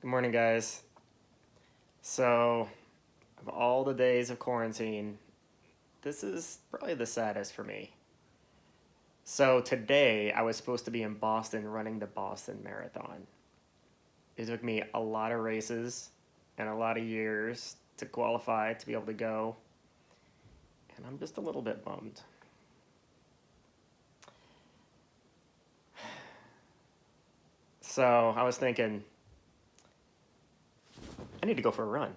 Good morning, guys. So, of all the days of quarantine, this is probably the saddest for me. So, today I was supposed to be in Boston running the Boston Marathon. It took me a lot of races and a lot of years to qualify to be able to go, and I'm just a little bit bummed. So, I was thinking, I need to go for a run.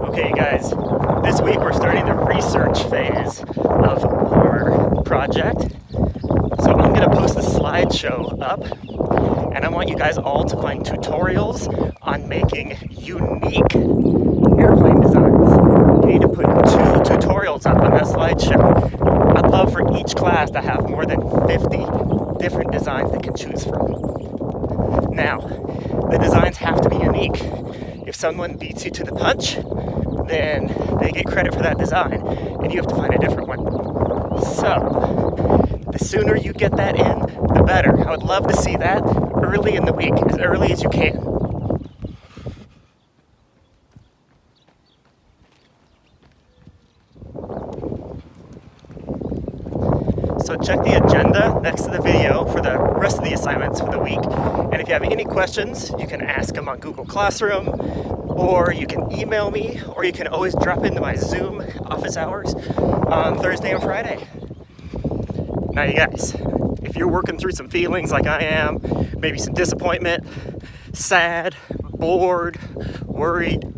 Okay, you guys, this week we're starting the research phase of our project. So I'm going to post a slideshow up, and I want you guys all to find tutorials on making unique airplane designs. You need to put 2 tutorials up on that slideshow. I'd love for each class to have more than 50 different designs they can choose from. Now, the designs have to be unique. If someone beats you to the punch, then they get credit for that design, and you have to find a different one. So, the sooner you get that in, the better. I would love to see that early in the week, as early as you can. So check the agenda next to the video for the rest of the assignments for the week. And if you have any questions, you can ask them on Google Classroom, or you can email me, or you can always drop into my Zoom office hours on Thursday and Friday. Now, you guys, if you're working through some feelings like I am, maybe some disappointment, sad, bored, worried,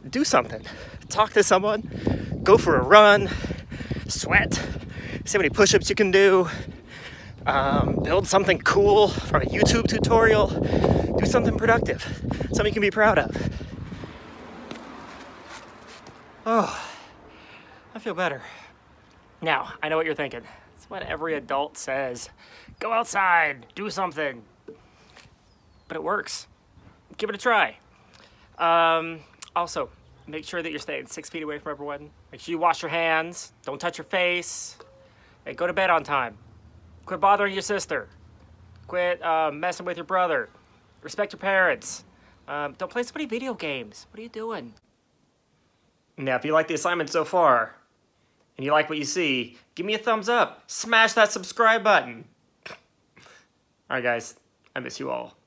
do something. Talk to someone, go for a run, sweat, see how many push-ups you can do, build something cool from a YouTube tutorial, do something productive, something you can be proud of. Oh, I feel better. Now, I know what you're thinking. It's what every adult says. Go outside, do something. But it works. Give it a try. Also, make sure that you're staying 6 feet away from everyone. Make sure you wash your hands. Don't touch your face. Hey, go to bed on time. Quit bothering your sister. Quit messing with your brother. Respect your parents. Don't play so many video games. What are you doing? Now, if you like the assignment so far, and you like what you see, give me a thumbs up. Smash that subscribe button. All right, guys, I miss you all.